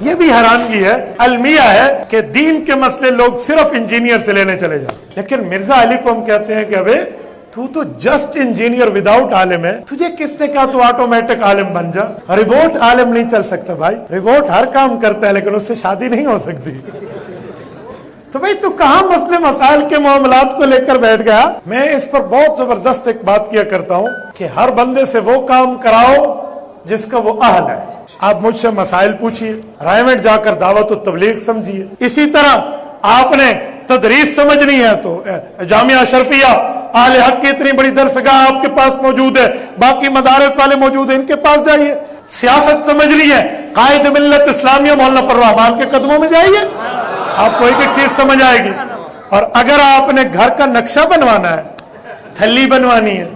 یہ بھی حیرانگی ہے، المیہ ہے کہ دین کے مسئلے لوگ صرف انجینئر سے لینے چلے جاتے، لیکن مرزا علی کو ہم کہتے ہیں کہ ابے تو جسٹ انجینئر وداؤٹ عالم ہے، تجھے کس نے کہا تو آٹومیٹک عالم بن جا؟ ریبوٹ عالم نہیں چل سکتا بھائی، ریبوٹ ہر کام کرتا ہے لیکن اس سے شادی نہیں ہو سکتی۔ تو بھائی تو کہاں مسئلے مسائل کے معاملات کو لے کر بیٹھ گیا؟ میں اس پر بہت زبردست ایک بات کیا کرتا ہوں کہ ہر بندے سے وہ کام کراؤ جس کا وہ اہل ہے۔ آپ مجھ سے مسائل پوچھیے، رائمنڈ جا کر دعوت و تبلیغ سمجھیے، اسی طرح آپ نے تدریس سمجھنی ہے تو جامعہ اشرفیہ اہل حق کی اتنی بڑی درسگاہ آپ کے پاس موجود ہے، باقی مدارس والے موجود ہیں، ان کے پاس جائیے۔ سیاست سمجھنی ہے، قائد ملت اسلامیہ مولانا فضل الرحمان کے قدموں میں جائیے، آپ کو ایک ایک چیز سمجھ آئے گی۔ اور اگر آپ نے گھر کا نقشہ بنوانا ہے، تھلی بنوانی ہے،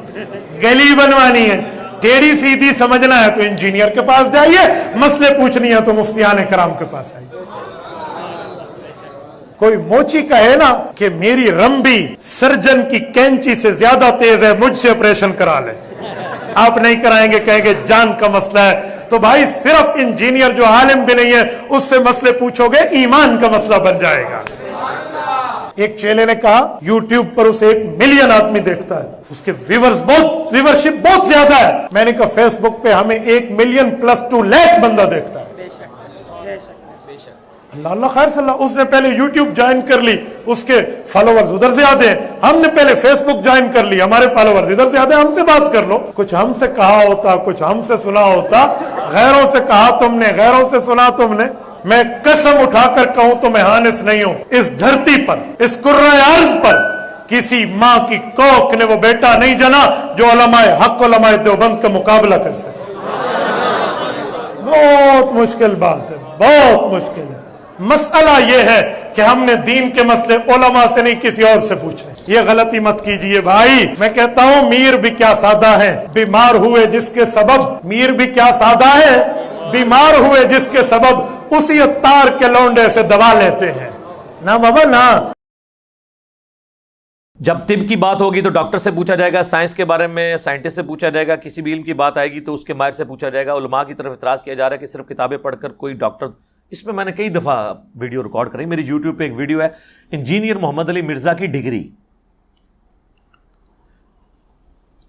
گلی بنوانی ہے، ٹیڑھی سیدھی سمجھنا ہے تو انجینئر کے پاس جائیے، مسئلے پوچھنی ہے تو مفتیان کرام کے پاس آئیے۔ کوئی موچی کہے نا کہ میری رمبی سرجن کی کینچی سے زیادہ تیز ہے، مجھ سے آپریشن کرا لے، آپ نہیں کرائیں گے، کہیں گے جان کا مسئلہ ہے۔ تو بھائی صرف انجینئر جو عالم بھی نہیں ہے اس سے مسئلے پوچھو گے، ایمان کا مسئلہ بن جائے گا۔ ایک چیلے نے کہا یوٹیوب پر اسے 1 ملین آدمی دیکھتا ہے، اس کے ویورشپ بہت زیادہ ہے۔ میں نے کہا فیس بک پہ ہمیں 1 ملین + 2 لاکھ بندہ دیکھتا ہے۔ اللہ اللہ خیر صلی اللہ، اس نے پہلے یوٹیوب جوائن کر لی، اس کے فالوورز ادھر زیادہ ہیں، ہم نے پہلے فیس بک جوائن کر لی، ہمارے فالوورز ادھر زیادہ ہیں، ہم سے بات کر لو۔ کچھ ہم سے کہا ہوتا، کچھ ہم سے سنا ہوتا، غیروں سے کہا تم نے، غیروں سے سنا تم نے۔ میں قسم اٹھا کر کہوں تو میں ہانس نہیں ہوں، اس دھرتی پر، اس کرۂ ارض پر کسی ماں کی کوکھ نے وہ بیٹا نہیں جنا جو علماء حق، علماء دیوبند کا مقابلہ کر سکے۔ بہت مشکل بات ہے، بہت مشکل ہے۔ مسئلہ یہ ہے کہ ہم نے دین کے مسئلے علماء سے نہیں کسی اور سے پوچھنے، یہ غلطی مت کیجئے بھائی۔ میں کہتا ہوں میر بھی کیا سادہ ہے، بیمار ہوئے جس کے سبب، میر بھی کیا سادہ ہے، بیمار ہوئے جس کے سبب اسی عطار کے لونڈے سے دوا لیتے ہیں نا بابا نا۔ جب طب کی بات ہوگی تو ڈاکٹر سے پوچھا جائے گا، سائنس کے بارے میں سائنٹسٹ سے پوچھا جائے گا، کسی بھی علم کی بات آئے گی تو اس کے ماہر سے پوچھا جائے گا۔ علماء کی طرف اعتراض کیا جا رہا ہے کہ صرف کتابیں پڑھ کر کوئی ڈاکٹر، اس میں نے کئی دفعہ ویڈیو ریکارڈ کری، میری یوٹیوب پہ ایک ویڈیو ہے انجینئر محمد علی مرزا کی ڈگری،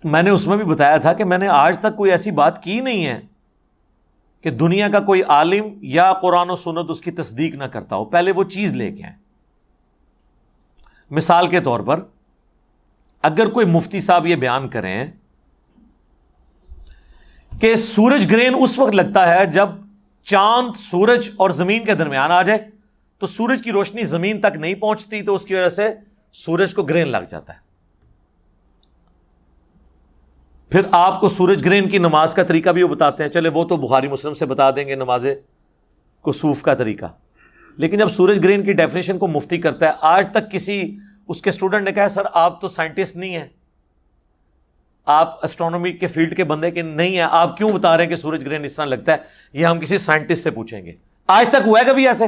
میں نے اس میں بھی بتایا تھا کہ میں نے آج تک کوئی ایسی بات کی نہیں ہے کہ دنیا کا کوئی عالم یا قرآن و سنت اس کی تصدیق نہ کرتا ہو، پہلے وہ چیز لے کے آئیں۔ مثال کے طور پر اگر کوئی مفتی صاحب یہ بیان کریں کہ سورج گرہن اس وقت لگتا ہے جب چاند سورج اور زمین کے درمیان آ جائے تو سورج کی روشنی زمین تک نہیں پہنچتی، تو اس کی وجہ سے سورج کو گرہن لگ جاتا ہے۔ پھر آپ کو سورج گرہن کی نماز کا طریقہ بھی وہ بتاتے ہیں، چلے وہ تو بخاری مسلم سے بتا دیں گے نماز کسوف کا طریقہ، لیکن جب سورج گرہن کی ڈیفینیشن کو مفتی کرتا ہے، آج تک کسی اس کے اسٹوڈنٹ نے کہا سر آپ تو سائنٹسٹ نہیں ہیں، آپ اسٹرونومی کے فیلڈ کے بندے کے نہیں ہیں، آپ کیوں بتا رہے ہیں کہ سورج گرہن اس طرح لگتا ہے؟ یہ ہم کسی سائنٹسٹ سے پوچھیں گے، آج تک ہوا ہے کبھی ایسے؟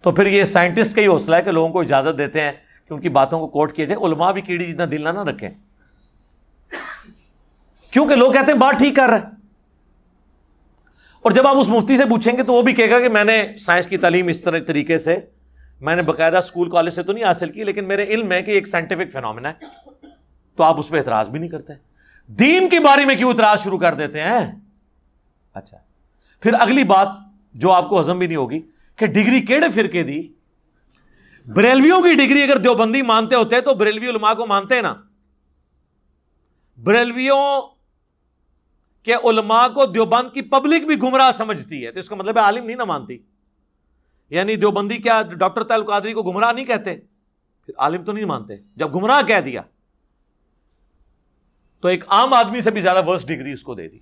تو پھر یہ سائنٹسٹ کا ہی حوصلہ ہے کہ لوگوں کو اجازت دیتے ہیں کہ ان کی باتوں کو کوٹ کیا جائے۔ علماء بھی کیڑی جتنا دل نہ رکھیں، کیونکہ لوگ کہتے ہیں بات ٹھیک کر رہا ہے، اور جب آپ اس مفتی سے پوچھیں گے تو وہ بھی کہے گا کہ میں نے سائنس کی تعلیم اس طرح طریقے سے، میں نے باقاعدہ اسکول کالج سے تو نہیں حاصل کی، لیکن میرے علم ہے کہ ایک سائنٹیفک فینومینا ہے، تو آپ اس پہ اعتراض بھی نہیں کرتے۔ دین کے بارے میں کیوں اعتراض شروع کر دیتے ہیں؟ اچھا، پھر اگلی بات جو آپ کو ہضم بھی نہیں ہوگی کہ ڈگری کیڑے فرقے دی؟ بریلویوں کی ڈگری اگر دیوبندی مانتے ہوتے تو بریلوی علماء کو مانتے ہیں نا، بریلویوں کے علماء کو دیوبند کی پبلک بھی گمراہ سمجھتی ہے، تو اس کا مطلب ہے عالم نہیں نہ مانتی، یعنی دیوبندی کیا ڈاکٹر طاہر القادری کو گمراہ نہیں کہتے؟ پھر عالم تو نہیں مانتے، جب گمراہ کہہ دیا تو ایک عام آدمی سے بھی زیادہ ورس ڈگری اس کو دے دی۔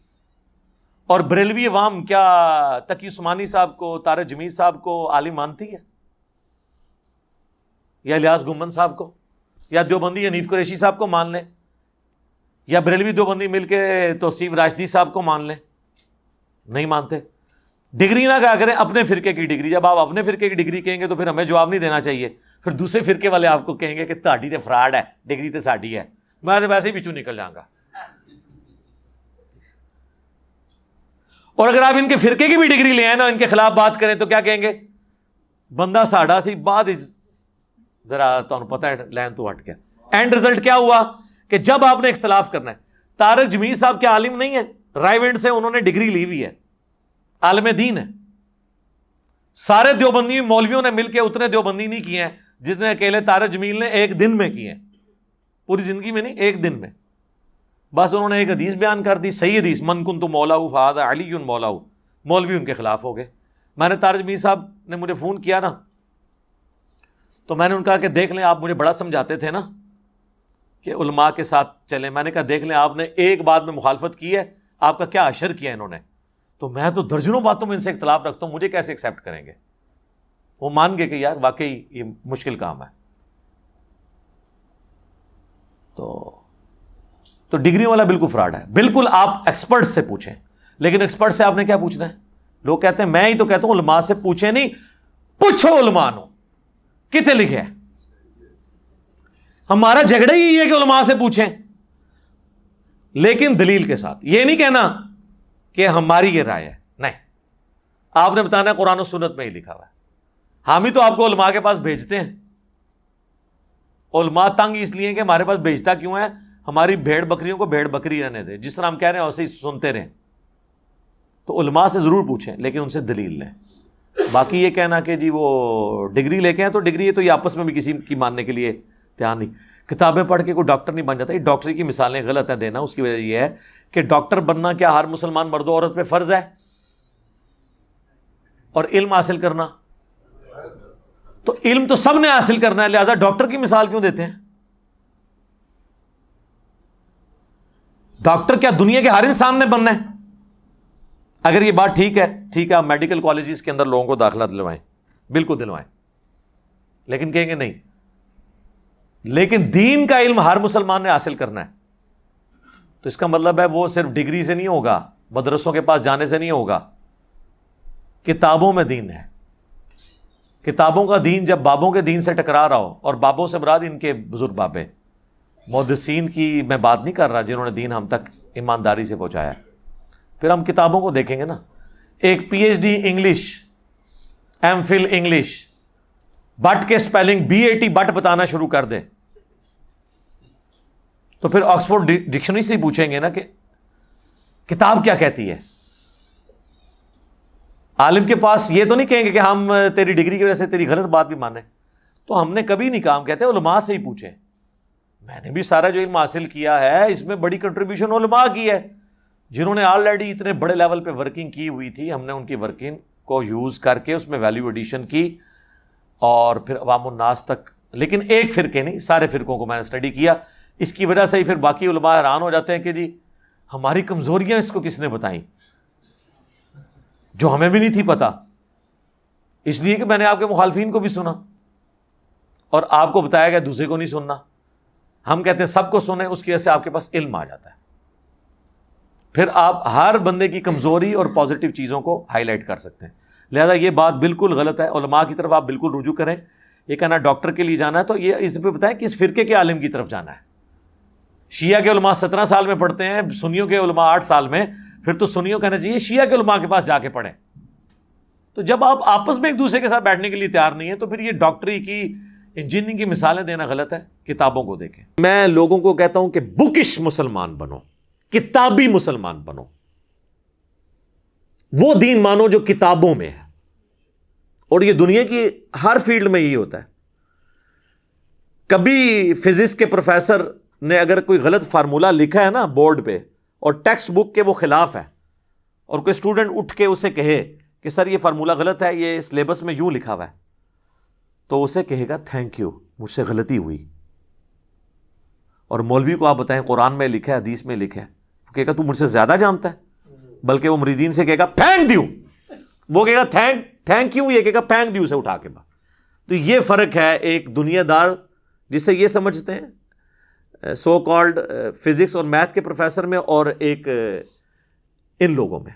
اور بریلوی عوام کیا تقی عثمانی صاحب کو، طارق جمیل صاحب کو عالم مانتی ہے، یا الیاس گمن صاحب کو، یا دیوبندی حنیف قریشی صاحب کو مان لیں، یا بریلوی دیوبندی مل کے توصیف راشدی صاحب کو مان لیں؟ نہیں مانتے۔ ڈگری نہ کہا کریں اپنے فرقے کی ڈگری، جب آپ اپنے فرقے کی ڈگری کہیں گے تو پھر ہمیں جواب نہیں دینا چاہیے، پھر دوسرے فرقے والے آپ کو کہیں گے کہ تہاڈی تے فراڈ ہے، ڈگری تے ساڈی ہے، میں تو ویسے ہی پچھو نکل جاؤں گا۔ اور اگر آپ ان کے فرقے کی بھی ڈگری لے آئے نا، ان کے خلاف بات کریں تو کیا کہیں گے؟ بندہ ساڑا سی بعد ذرا تمہیں پتہ ہے لین تو ہٹ گیا۔ اینڈ رزلٹ کیا ہوا کہ جب آپ نے اختلاف کرنا ہے، طارق جمیل صاحب کیا عالم نہیں ہے؟ رائیونڈ سے انہوں نے ڈگری لی ہوئی ہے، عالم دین ہے۔ سارے دیوبندی مولویوں نے مل کے اتنے دیوبندی نہیں کیے ہیں جتنے اکیلے طارق جمیل نے ایک دن میں کیے ہیں، پوری زندگی میں نہیں، ایک دن میں۔ بس انہوں نے ایک حدیث بیان کر دی، صحیح حدیث، من کنت مولاہ فہذا علی مولاہ، مولوی ان کے خلاف ہو گئے۔ میں نے طارق جمیل صاحب نے مجھے فون کیا نا، تو میں نے ان کا کہ دیکھ لیں، آپ مجھے بڑا سمجھاتے تھے نا کہ علماء کے ساتھ چلیں، میں نے کہا دیکھ لیں آپ نے ایک بات میں مخالفت کی ہے، آپ کا کیا اشر کیا انہوں نے، تو میں تو درجنوں باتوں میں ان سے اختلاف رکھتا ہوں، مجھے کیسے ایکسیپٹ کریں گے؟ وہ مان گئے کہ یار واقعی یہ مشکل کام ہے۔ تو ڈگری والا بالکل فراڈ ہے، بالکل آپ ایکسپرٹ سے پوچھیں، لیکن ایکسپرٹ سے آپ نے کیا پوچھنا ہے؟ لوگ کہتے ہیں، میں ہی تو کہتا ہوں علماء سے پوچھیں نہیں، پوچھو علماء نو کتے لکھے ہیں۔ ہمارا جھگڑا ہی یہ ہے کہ علماء سے پوچھیں، لیکن دلیل کے ساتھ، یہ نہیں کہنا کہ ہماری یہ رائے ہے، نہیں، آپ نے بتانا ہے قرآن و سنت میں ہی لکھا ہوا ہے۔ ہم ہی تو آپ کو علماء کے پاس بھیجتے ہیں، علماء تنگ اس لیے کہ ہمارے پاس بھیجتا کیوں ہے؟ ہماری بھیڑ بکریوں کو بھیڑ بکری رہنے دے، جس طرح ہم کہہ رہے ہیں ویسے ہی سنتے رہیں۔ تو علماء سے ضرور پوچھیں، لیکن ان سے دلیل لیں۔ باقی یہ کہنا کہ جی وہ ڈگری لے کے ہیں تو ڈگری ہے، تو یہ آپس میں بھی کسی کی ماننے کے لیے تیار نہیں۔ کتابیں پڑھ کے کوئی ڈاکٹر نہیں بن جاتا، یہ ڈاکٹری کی مثالیں غلط ہیں دینا۔ اس کی وجہ یہ ہے کہ ڈاکٹر بننا کیا ہر مسلمان مرد و عورت پہ فرض ہے؟ اور علم حاصل کرنا تو علم تو سب نے حاصل کرنا ہے، لہذا ڈاکٹر کی مثال کیوں دیتے ہیں؟ ڈاکٹر کیا دنیا کے ہر انسان نے بننا ہے؟ اگر یہ بات ٹھیک ہے، ٹھیک ہے، آپ میڈیکل کالجز کے اندر لوگوں کو داخلہ دلوائیں، بالکل دلوائیں، لیکن کہیں گے نہیں، لیکن دین کا علم ہر مسلمان نے حاصل کرنا ہے، تو اس کا مطلب ہے وہ صرف ڈگری سے نہیں ہوگا، مدرسوں کے پاس جانے سے نہیں ہوگا، کتابوں میں دین ہے۔ کتابوں کا دین جب بابوں کے دین سے ٹکرا رہا ہو، اور بابوں سے مراد ان کے بزرگ بابے، محدثین کی میں بات نہیں کر رہا جنہوں نے دین ہم تک ایمانداری سے پہنچایا، پھر ہم کتابوں کو دیکھیں گے نا۔ ایک P H D English, M Phil English, but کے سپیلنگ BAT بٹ بتانا شروع کر دے، تو پھر آکسفورڈ ڈکشنری سے ہی پوچھیں گے نا کہ کتاب کیا کہتی ہے۔ عالم کے پاس یہ تو نہیں کہیں گے کہ ہم تیری ڈگری کی وجہ سے تیری غلط بات بھی مانیں، تو ہم نے کبھی نہیں کہا، ہم کہتے ہیں علماء سے ہی پوچھیں۔ میں نے بھی سارا جو علم حاصل کیا ہے اس میں بڑی کنٹریبیوشن علماء کی ہے، جنہوں نے آلریڈی اتنے بڑے لیول پہ ورکنگ کی ہوئی تھی، ہم نے ان کی ورکنگ کو یوز کر کے اس میں ویلیو ایڈیشن کی، اور پھر عوام الناس تک۔ لیکن ایک فرقے نہیں، سارے فرقوں کو میں نے اسٹڈی کیا، اس کی وجہ سے ہی پھر باقی علماء حیران ہو جاتے ہیں کہ جی ہماری کمزوریاں اس کو کس نے بتائیں جو ہمیں بھی نہیں تھی پتا، اس لیے کہ میں نے آپ کے مخالفین کو بھی سنا اور آپ کو بتایا گیا دوسرے کو نہیں سننا۔ ہم کہتے ہیں سب کو سنیں، اس کی وجہ سے آپ کے پاس علم آ جاتا ہے، پھر آپ ہر بندے کی کمزوری اور پازیٹیو چیزوں کو ہائی لائٹ کر سکتے ہیں۔ لہذا یہ بات بالکل غلط ہے، علماء کی طرف آپ بالکل رجوع کریں۔ یہ کہنا ڈاکٹر کے لیے جانا ہے تو یہ اس پہ بتائیں کس فرقے کے عالم کی طرف جانا ہے۔ شیعہ کے علماء 17 سال میں پڑھتے ہیں، سنیوں کے علماء 8 سال میں، پھر تو سنیوں کہنا چاہیے شیعہ کے علماء کے پاس جا کے پڑھیں۔ تو جب آپ آپس میں ایک دوسرے کے ساتھ بیٹھنے کے لیے تیار نہیں ہیں تو پھر یہ ڈاکٹری کی، انجینئرنگ کی مثالیں دینا غلط ہے۔ کتابوں کو دیکھیں۔ میں لوگوں کو کہتا ہوں کہ بکش مسلمان بنو، کتابی مسلمان بنو، وہ دین مانو جو کتابوں میں ہے، اور یہ دنیا کی ہر فیلڈ میں یہی ہوتا ہے۔ کبھی فزکس کے پروفیسر نے اگر کوئی غلط فارمولہ لکھا ہے نا بورڈ پہ اور ٹیکسٹ بک کے وہ خلاف ہے، اور کوئی اسٹوڈنٹ اٹھ کے اسے کہے کہ سر یہ فارمولہ غلط ہے، یہ سلیبس میں یوں لکھا ہوا ہے، تو اسے کہے گا تھینک یو، مجھ سے غلطی ہوئی۔ اور مولوی کو آپ بتائیں قرآن میں لکھا ہے، حدیث میں لکھا ہے، وہ کہے گا تو مجھ سے زیادہ جانتا ہے، بلکہ وہ مریدین سے کہے گا پھینک دیو، وہ کہے گا تھینک یو، یہ کہے گا پھینک دیو سے اٹھا کے بعد۔ تو یہ فرق ہے ایک دنیا دار جسے یہ سمجھتے ہیں سو کالڈ فزکس اور میتھ کے پروفیسر میں، اور ایک ان لوگوں میں۔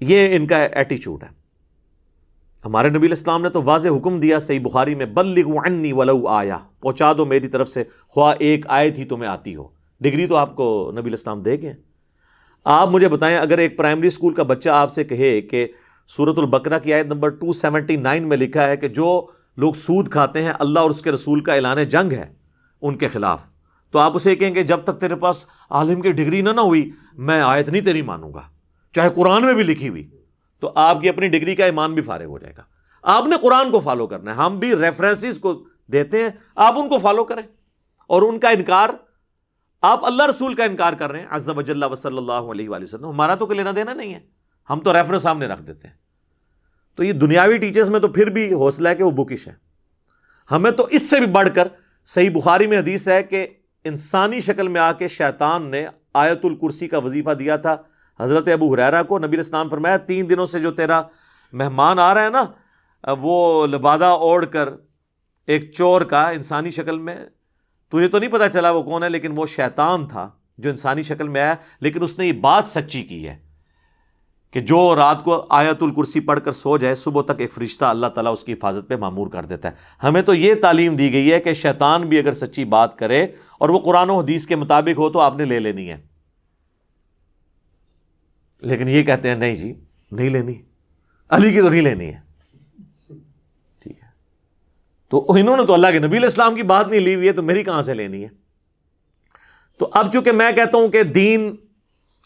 یہ ان کا ایٹیچیوڈ ہے۔ ہمارے نبی علیہ السلام نے تو واضح حکم دیا صحیح بخاری میں، بلغوا عنی ولو آیا، پہنچا دو میری طرف سے خواہ ایک آیت ہی تمہیں آتی ہو۔ ڈگری تو آپ کو نبی علیہ السلام دے گئے۔ آپ مجھے بتائیں اگر ایک پرائمری اسکول کا بچہ آپ سے کہے کہ سورۃ البقرہ کی آیت نمبر 279 میں لکھا ہے کہ جو لوگ سود کھاتے ہیں اللہ اور اس کے رسول کا اعلان جنگ ہے ان کے خلاف، تو آپ اسے کہیں گے جب تک تیرے پاس عالم کی ڈگری نہ ہوئی میں آیت نہیں تیری مانوں گا چاہے قرآن میں بھی لکھی ہوئی، تو آپ کی اپنی ڈگری کا ایمان بھی فارغ ہو جائے گا۔ آپ نے قرآن کو فالو کرنا ہے، ہم بھی ریفرنسز کو دیتے ہیں، آپ ان کو فالو کریں، اور ان کا انکار، آپ اللہ رسول کا انکار کر رہے ہیں عز وجل و صلی اللہ علیہ وآلہ وسلم، ہمارا تو کوئی لینا دینا نہیں ہے، ہم تو ریفرنس سامنے رکھ دیتے ہیں۔ تو یہ دنیاوی ٹیچرز میں تو پھر بھی حوصلہ ہے کہ وہ بکش ہے، ہمیں تو اس سے بھی بڑھ کر صحیح بخاری میں حدیث ہے کہ انسانی شکل میں آ کے شیطان نے آیت الکرسی کا وظیفہ دیا تھا حضرت ابو ہریرہ کو۔ نبی علیہ السلام فرمایا 3 دنوں سے جو تیرا مہمان آ رہا ہے نا وہ لبادہ اوڑھ کر ایک چور کا انسانی شکل میں، تجھے تو نہیں پتا چلا وہ کون ہے، لیکن وہ شیطان تھا جو انسانی شکل میں آیا، لیکن اس نے یہ بات سچی کی ہے کہ جو رات کو آیت الکرسی پڑھ کر سو جائے صبح تک ایک فرشتہ اللہ تعالیٰ اس کی حفاظت پہ مامور کر دیتا ہے۔ ہمیں تو یہ تعلیم دی گئی ہے کہ شیطان بھی اگر سچی بات کرے اور وہ قرآن و حدیث کے مطابق ہو تو آپ نے لے لینی ہے، لیکن یہ کہتے ہیں نہیں جی نہیں لینی، علی کی تو نہیں لینی ہے، ٹھیک ہے، تو انہوں نے تو اللہ کے نبی علیہ السلام کی بات نہیں لی ہوئی ہے تو میری کہاں سے لینی ہے؟ تو اب چونکہ میں کہتا ہوں کہ دین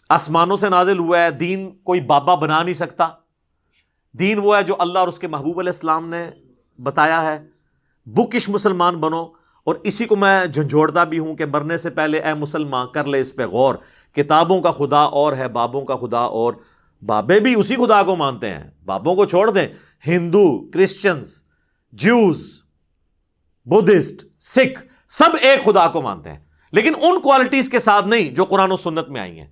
آسمانوں سے نازل ہوا ہے، دین کوئی بابا بنا نہیں سکتا، دین وہ ہے جو اللہ اور اس کے محبوب علیہ السلام نے بتایا ہے، بکش مسلمان بنو۔ اور اسی کو میں جھنجھوڑتا بھی ہوں کہ مرنے سے پہلے اے مسلمان کر لے اس پہ غور، کتابوں کا خدا اور ہے بابوں کا خدا اور، بابے بھی اسی خدا کو مانتے ہیں، بابوں کو چھوڑ دیں، ہندو، کرسچنز، جیوز، بدھسٹ، سکھ سب ایک خدا کو مانتے ہیں، لیکن ان کوالٹیز کے ساتھ نہیں جو قرآن و سنت میں آئی ہیں۔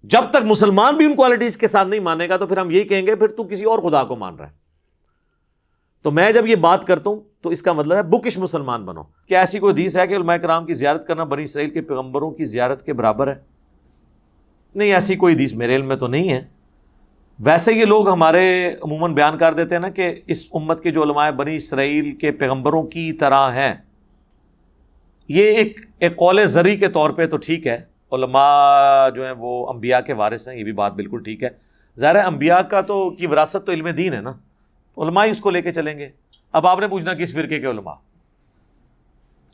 جب تک مسلمان بھی ان کوالٹیز کے ساتھ نہیں مانے گا تو پھر ہم یہی کہیں گے پھر تو کسی اور خدا کو مان رہا ہے۔ تو میں جب یہ بات کرتا ہوں تو اس کا مطلب ہے بکش مسلمان بنو۔ کیا ایسی کوئی حدیث ہے کہ علماء کرام کی زیارت کرنا بنی اسرائیل کے پیغمبروں کی زیارت کے برابر ہے؟ نہیں، ایسی کوئی حدیث میرے علم میں تو نہیں ہے۔ ویسے یہ لوگ ہمارے عموماً بیان کر دیتے ہیں نا کہ اس امت کے جو علماء بنی اسرائیل کے پیغمبروں کی طرح ہیں، یہ ایک قول زرعی کے طور پہ تو ٹھیک ہے، علماء جو ہیں وہ انبیاء کے وارث ہیں، یہ بھی بات بالکل ٹھیک ہے۔ ظاہر ہے انبیاء کا تو کی وراثت تو علم دین ہے نا، علماء ہی اس کو لے کے چلیں گے۔ اب آپ نے پوچھنا کس فرقے کے علماء؟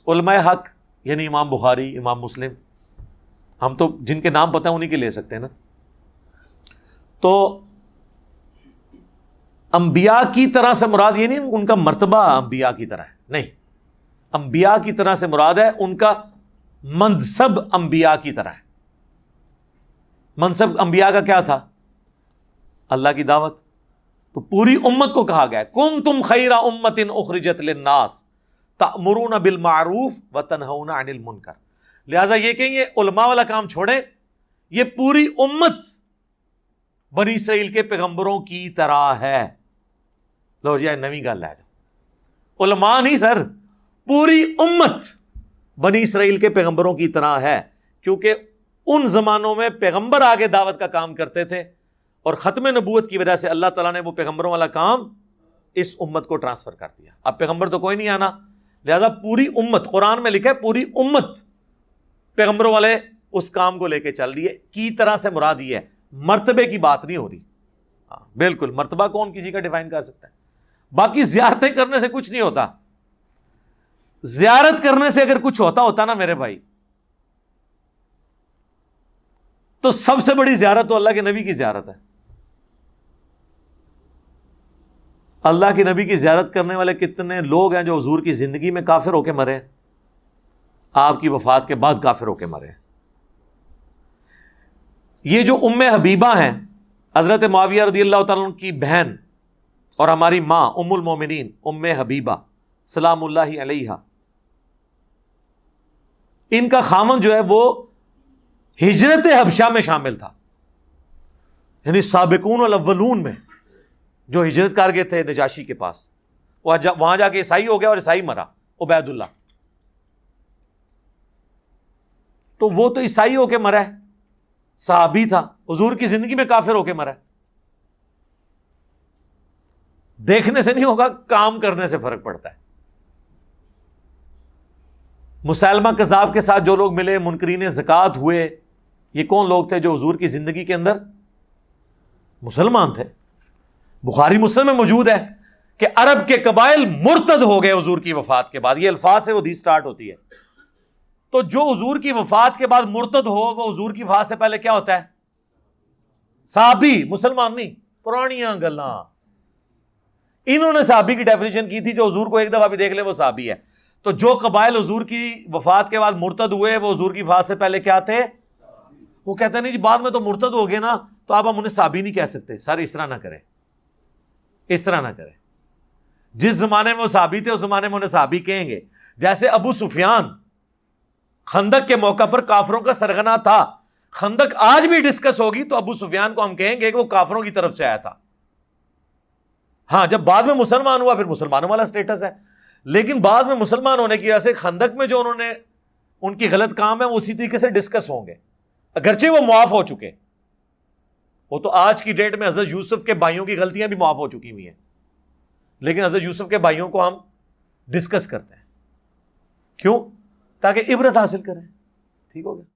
علماء حق یعنی امام بخاری، امام مسلم، ہم تو جن کے نام پتہ ہیں انہی کے لے سکتے ہیں نا۔ تو انبیاء کی طرح سے مراد یہ نہیں ان کا مرتبہ انبیاء کی طرح ہے، نہیں، انبیاء کی طرح سے مراد ہے ان کا منصب انبیاء کی طرح ہے۔ منصب انبیاء کا کیا تھا؟ اللہ کی دعوت۔ تو پوری امت کو کہا گیا کنتم خیر امۃ اخرجت للناس تأمرون بالمعروف وتنہون عن المنکر۔ لہذا یہ کہ یہ علماء والا کام چھوڑیں، یہ پوری امت بنی اسرائیل کے پیغمبروں کی طرح ہے۔ لو جی نویں گل ہے، علماء نہیں سر، پوری امت بنی اسرائیل کے پیغمبروں کی طرح ہے، کیونکہ ان زمانوں میں پیغمبر آگے دعوت کا کام کرتے تھے اور ختم نبوت کی وجہ سے اللہ تعالیٰ نے وہ پیغمبروں والا کام اس امت کو ٹرانسفر کر دیا۔ اب پیغمبر تو کوئی نہیں آنا، لہذا پوری امت، قرآن میں لکھا ہے پوری امت پیغمبروں والے اس کام کو لے کے چل رہی ہے۔ کی طرح سے مراد یہ ہے، مرتبے کی بات نہیں ہو رہی۔ ہاں بالکل، مرتبہ کون کسی کا ڈیفائن کر سکتا ہے؟ باقی زیارتیں کرنے سے کچھ نہیں ہوتا، زیارت کرنے سے اگر کچھ ہوتا نا میرے بھائی، تو سب سے بڑی زیارت تو اللہ کے نبی کی زیارت ہے۔ اللہ کے نبی کی زیارت کرنے والے کتنے لوگ ہیں جو حضور کی زندگی میں کافر ہو کے مرے، آپ کی وفات کے بعد کافر ہو کے مرے۔ یہ جو ام حبیبہ ہیں، حضرت معاویہ رضی اللہ تعالیٰ عنہ کی بہن اور ہماری ماں ام المومنین ام حبیبہ سلام اللہ علیہا، ان کا خامن جو ہے وہ ہجرت حبشہ میں شامل تھا، یعنی سابقون الاولون میں جو ہجرت کر گئے تھے نجاشی کے پاس، وہاں جا کے عیسائی ہو گیا اور عیسائی مرا، عبید اللہ، تو وہ تو عیسائی ہو کے مرا ہے، صحابی تھا، حضور کی زندگی میں کافر ہو کے مرا ہے۔ دیکھنے سے نہیں ہوگا، کام کرنے سے فرق پڑتا ہے۔ مسیلمہ کذاب کے ساتھ جو لوگ ملے، منکرین زکوٰۃ ہوئے، یہ کون لوگ تھے جو حضور کی زندگی کے اندر مسلمان تھے؟ بخاری مسلم میں موجود ہے کہ عرب کے قبائل مرتد ہو گئے حضور کی وفات کے بعد. یہ الفاظ سے وہ حدیث سٹارٹ ہوتی ہے. تو جو حضور کی وفات کے بعد مرتد ہو وہ حضور کی وفات سے پہلے کیا ہوتا ہے؟ صحابی، مسلمان نہیں. پرانیاں گلاں. انہوں نے صحابی کی ڈیفینیشن کی تھی جو حضور کو ایک دفعہ بھی دیکھ لے وہ صحابی ہے. تو جو قبائل حضور کی وفات کے بعد مرتد ہوئے وہ حضور کی وفات سے پہلے کیا تھے؟ وہ کہتے ہیں نہیں جی بعد میں تو مرتد ہو گئے نا تو اب ہم انہیں صحابی نہیں کہہ سکتے. سر اس طرح نہ کریں، اس طرح نہ کریں. جس زمانے میں وہ صحابی تھے اس زمانے میں انہیں صحابی کہیں گے. جیسے ابو سفیان خندق کے موقع پر کافروں کا سرغنہ تھا. خندق آج بھی ڈسکس ہوگی تو ابو سفیان کو ہم کہیں گے کہ وہ کافروں کی طرف سے آیا تھا. ہاں جب بعد میں مسلمان ہوا پھر مسلمانوں والا سٹیٹس ہے. لیکن بعد میں مسلمان ہونے کی وجہ سے خندق میں جو انہوں نے ان کی غلط کام ہے وہ اسی طریقے سے ڈسکس ہوں گے اگرچہ وہ معاف ہو چکے. وہ تو آج کی ڈیٹ میں حضرت یوسف کے بھائیوں کی غلطیاں بھی معاف ہو چکی ہوئی ہیں لیکن حضرت یوسف کے بھائیوں کو ہم ڈسکس کرتے ہیں. کیوں؟ تاکہ عبرت حاصل کریں. ٹھیک ہو گیا.